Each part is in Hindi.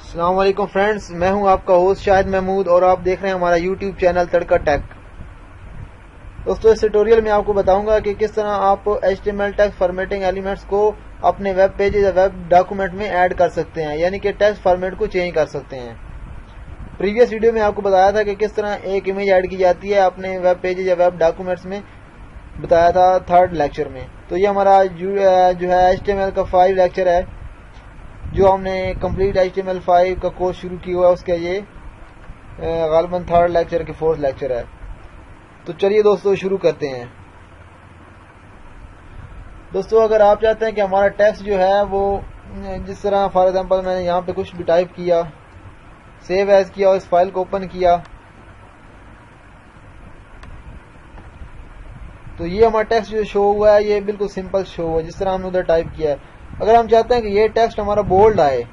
अस्सलाम वालेकुम फ्रेंड्स, मैं हूं आपका होस्ट शाहिद महमूद और आप देख रहे हैं हमारा यूट्यूब चैनल तड़का टेक। दोस्तों, इस ट्यूटोरियल में आपको बताऊंगा कि किस तरह आप HTML टेक्स्ट फॉर्मेटिंग एलिमेंट्स को अपने वेब पेजेस या वेब डॉक्यूमेंट में ऐड कर सकते हैं, यानी कि टेक्स्ट फॉर्मेट को चेंज कर सकते हैं। प्रीवियस वीडियो में आपको बताया था कि किस तरह एक इमेज ऐड की जाती है अपने वेब पेजेस या वेब डॉक्यूमेंट्स में, बताया था थर्ड लेक्चर में। तो ये हमारा जो है HTML का 5 लेक्चर है, जो हमने कंप्लीट HTML5 का कोर्स शुरू किया हुआ है, उसका ये गालिबन थर्ड लेक्चर के 4th लेक्चर है। तो चलिए दोस्तों शुरू करते हैं। दोस्तों, अगर आप चाहते हैं कि हमारा टेक्स्ट जो है वो जिस तरह फॉर एग्जांपल मैंने यहाँ पे कुछ भी टाइप किया, सेव एज किया और इस फाइल को ओपन किया, तो ये हमारा टेक्स्ट जो शो हुआ है ये बिल्कुल सिंपल शो हुआ है जिस तरह हमने उधर टाइप किया है। अगर हम चाहते हैं कि ये टेक्स्ट हमारा बोल्ड आए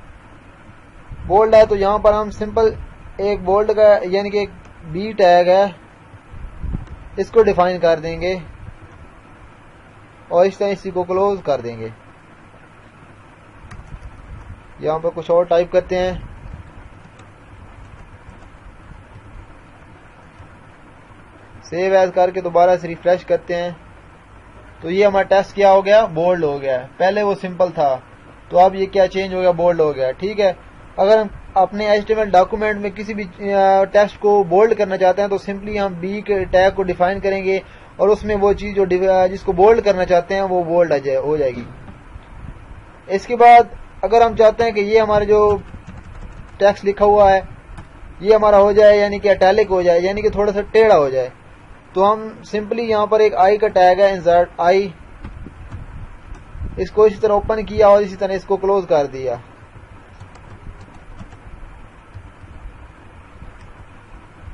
तो यहाँ पर हम सिंपल एक बोल्ड का यानी कि एक बी टैग है, इसको डिफाइन कर देंगे और इस तरह इसी को क्लोज कर देंगे। यहाँ पर कुछ और टाइप करते हैं, सेव एज करके दोबारा से रिफ्रेश करते हैं, तो ये हमारा टेक्स्ट क्या हो गया, बोल्ड हो गया। पहले वो सिंपल था, तो अब ये क्या चेंज हो गया, बोल्ड हो गया। ठीक है, अगर हम अपने HTML डॉक्यूमेंट में किसी भी टेक्स्ट को बोल्ड करना चाहते हैं तो सिंपली हम बी के टैग को डिफाइन करेंगे और उसमें वो चीज जो जिसको बोल्ड करना चाहते हैं वो बोल्ड हो जाएगी। इसके बाद अगर हम चाहते हैं कि ये हमारा जो टेक्स्ट लिखा हुआ है ये हमारा हो जाए, यानी कि इटैलिक हो जाए, यानी कि थोड़ा सा टेढ़ा हो जाए, तो हम सिंपली यहाँ पर एक आई का टैग है, इंसर्ट आई, इसको इसी तरह ओपन किया और इसी तरह इसको क्लोज कर दिया।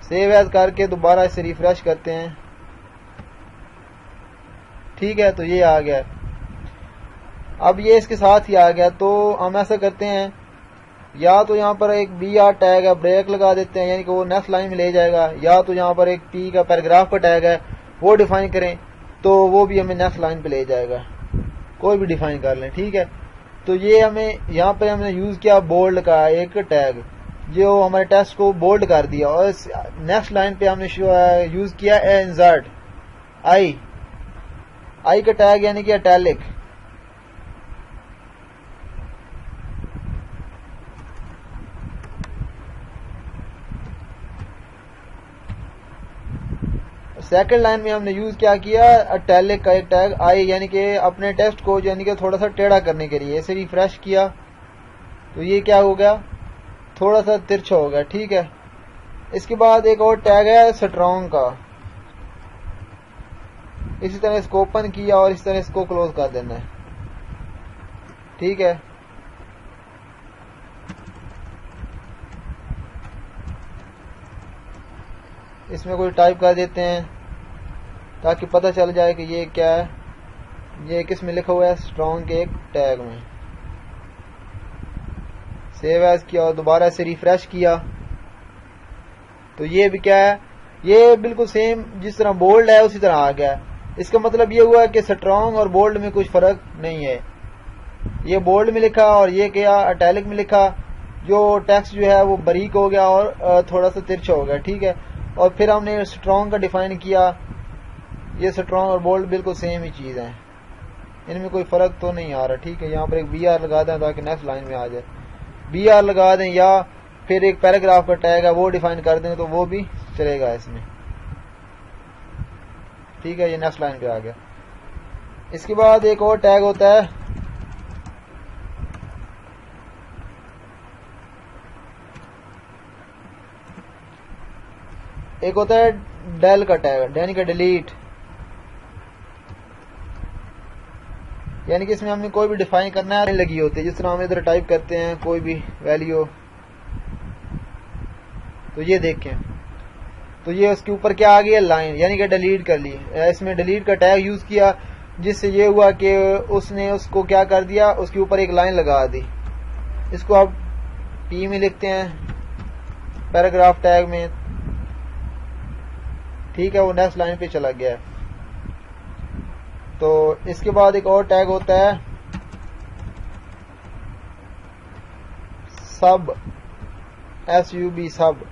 सेव एज करके दोबारा इसे रिफ्रेश करते हैं। ठीक है, तो ये आ गया। अब ये इसके साथ ही आ गया, तो हम ऐसा करते हैं, या तो यहाँ पर एक BR टैग है, ब्रेक लगा देते हैं, यानी कि वो नेक्स्ट लाइन में ले जाएगा, या तो यहाँ पर एक P का पैराग्राफ का टैग है वो डिफाइन करें तो वो भी हमें नेक्स्ट लाइन पे ले जाएगा। कोई भी डिफाइन कर लें। ठीक है, तो ये हमें यहाँ पे हमने यूज किया बोल्ड का एक टैग जो हमारे टेक्स्ट को बोल्ड कर दिया, और नेक्स्ट लाइन पे हमने यूज किया इंसर्ट आई का टैग, यानी कि इटैलिक। सेकंड लाइन में हमने यूज क्या किया, इटैलिक का एक टैग आई, यानी कि अपने टेक्स्ट को यानी कि थोड़ा सा टेढ़ा करने के लिए। इसे रिफ्रेश किया तो ये क्या हो गया, थोड़ा सा तिरछा हो गया। ठीक है, इसके बाद एक और टैग है स्ट्रॉन्ग का, इसी तरह इसको ओपन किया और इस तरह इसको क्लोज कर देना है। ठीक है, इसमें कोई टाइप कर देते हैं ताकि पता चल जाए कि ये क्या है, ये किस में लिखा हुआ है, स्ट्रॉन्ग के एक टैग में। सेव एज किया और दोबारा से रिफ्रेश किया, तो ये भी क्या है, ये बिल्कुल सेम जिस तरह बोल्ड है उसी तरह आ गया। इसका मतलब ये हुआ कि स्ट्रॉन्ग और बोल्ड में कुछ फर्क नहीं है, ये बोल्ड में लिखा और ये क्या इटैलिक में लिखा, जो टेक्स्ट जो है वो बारीक हो गया और थोड़ा सा तिरछा हो गया। ठीक है, और फिर हमने स्ट्रॉन्ग का डिफाइन किया, ये स्ट्रॉन्ग और बोल्ड बिल्कुल सेम ही चीज है, इनमें कोई फर्क तो नहीं आ रहा। ठीक है, यहाँ पर एक BR लगा दें ताकि नेक्स्ट लाइन में आ जाए, BR लगा दें, या फिर एक पैराग्राफ का टैग है वो डिफाइन कर दें तो वो भी चलेगा इसमें। ठीक है, ये नेक्स्ट लाइन पे आ गया। इसके बाद एक और टैग होता है डेल का टैग, यानी कि डिलीट, यानी कि इसमें हमने कोई भी डिफाइन करना है लगी होती है, जिस तरह हम इधर टाइप करते हैं कोई भी वैल्यू, तो ये देखें, तो ये उसके ऊपर क्या आ गई है, लाइन, यानी कि डिलीट कर ली। इसमें डिलीट का टैग यूज किया जिससे ये हुआ कि उसने उसको क्या कर दिया, उसके ऊपर एक लाइन लगा दी। इसको आप P में लिखते हैं पैराग्राफ टैग में। ठीक है, वो नेक्स्ट लाइन पे चला गया। तो इसके बाद एक और टैग होता है सब SUB सब।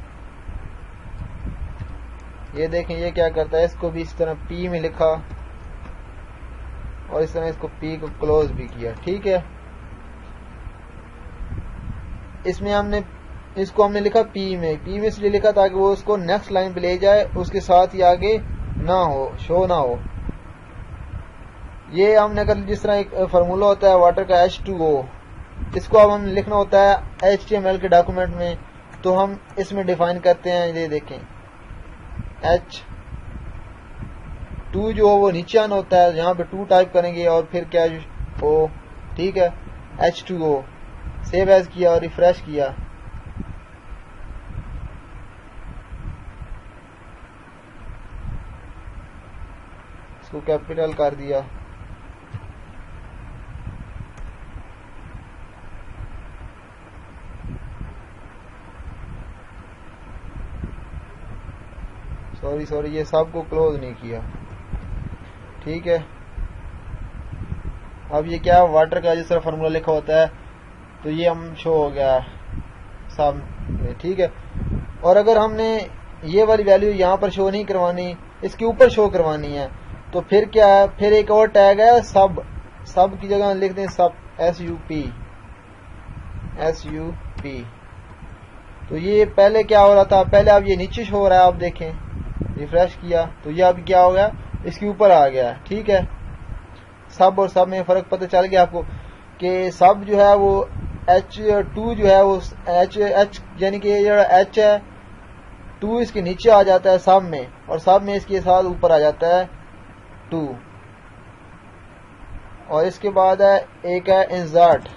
ये देखें ये क्या करता है, इसको भी इस तरह P में लिखा और इस तरह इसको P को क्लोज भी किया। ठीक है, इसमें इसको हमने लिखा P में इसलिए लिखा ताकि वो उसको नेक्स्ट लाइन पे ले जाए, उसके साथ ही आगे ना हो, शो ना हो। ये हमने अगर जिस तरह एक फार्मूला होता है वाटर का H2O, इसको अब हम लिखना होता है HTML के डॉक्यूमेंट में, तो हम इसमें डिफाइन करते हैं। ये देखें H2 जो वो नीचे आना होता है, यहाँ पे 2 टाइप करेंगे और फिर क्या हो। ठीक है, H2O सेव एज किया और रिफ्रेश किया। इसको कैपिटल कर दिया। सॉरी ये सब को क्लोज नहीं किया। ठीक है, अब ये क्या वाटर का जिस तरह फार्मूला लिखा होता है, तो ये हम शो हो गया सब में। ठीक है, और अगर हमने ये वाली वैल्यू यहाँ पर शो नहीं करवानी, इसके ऊपर शो करवानी है, तो फिर क्या है, फिर एक और टैग है सब की जगह लिख दें सब SUP। तो ये पहले क्या हो रहा था, पहले अब ये नीचे शो हो रहा है, आप देखें रिफ्रेश किया तो ये अब क्या हो गया, इसके ऊपर आ गया। ठीक है, सब और सब में फर्क पता चल गया आपको कि सब जो है वो H2 जो है वो H यानी कि ये H है 2 इसके नीचे आ जाता है सब में, और सब में इसके साथ ऊपर आ जाता है 2। और इसके बाद है एक है इंसर्ट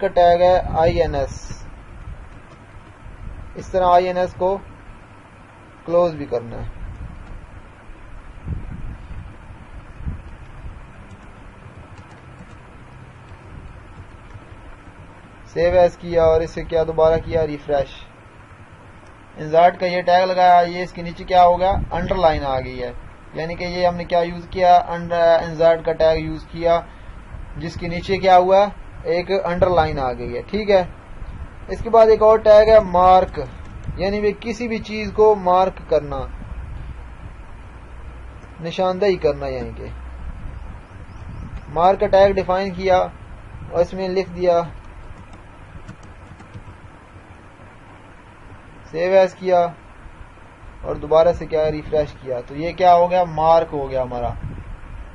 का टैग है INS। इस तरह INS को क्लोज भी करना है। सेव एज किया और इसे क्या दोबारा किया रिफ्रेश। इंसर्ट का ये टैग लगाया, ये इसके नीचे क्या हो गया, अंडरलाइन आ गई है, यानी कि ये हमने क्या यूज किया, इंसर्ट का टैग यूज किया जिसके नीचे क्या हुआ, एक अंडरलाइन आ गई है। ठीक है, इसके बाद एक और टैग है मार्क, यानी भी किसी भी चीज को मार्क करना, निशानदेही करना, यानी कि मार्क का टैग डिफाइन किया और इसमें लिख दिया, सेव एज किया और दोबारा से क्या रिफ्रेश किया, तो ये क्या हो गया, मार्क हो गया हमारा।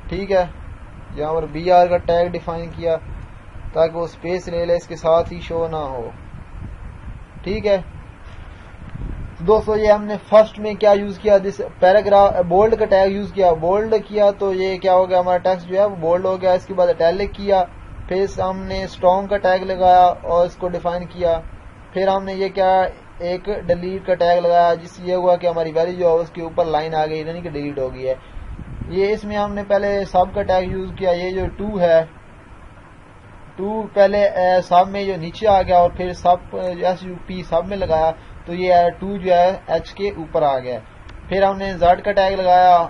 ठीक है, यहाँ पर BR का टैग डिफाइन किया ताकि वो स्पेस ले ले, इसके साथ ही शो ना हो। ठीक है दोस्तों, ये हमने फर्स्ट में क्या यूज किया, दिस पैराग्राफ बोल्ड का टैग यूज किया, बोल्ड किया तो ये क्या हो गया, हमारा टेक्स्ट जो है वो बोल्ड हो गया। इसके बाद इटैलिक किया, फिर हमने स्ट्रॉन्ग का टैग लगाया और इसको डिफाइन किया। फिर हमने ये क्या एक डिलीट का टैग लगाया, जिससे ये हुआ कि हमारी वैल्यू जो है उसके ऊपर लाइन आ गई, यानी कि डिलीट हो गई है। ये इसमें हमने पहले सब का टैग यूज किया, ये जो 2 है 2 पहले सब में जो नीचे आ गया और फिर सब SUP सब में लगाया, तो ये 2 जो है H के ऊपर आ गया। फिर हमने इंसर्ट का टैग लगाया।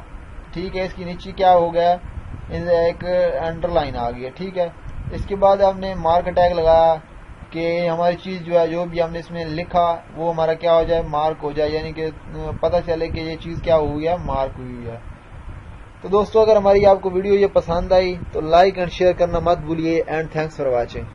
ठीक है, इसके नीचे क्या हो गया, एक अंडरलाइन आ गई है। ठीक है, इसके बाद हमने मार्क टैग लगाया कि हमारी चीज जो है, जो भी हमने इसमें लिखा वो हमारा क्या हो जाए, मार्क हो जाए, यानी कि पता चले कि ये चीज क्या हुई है, मार्क हुई है। तो दोस्तों, अगर हमारी आपको वीडियो ये पसंद आई तो लाइक एंड शेयर करना मत भूलिए। And thanks for watching.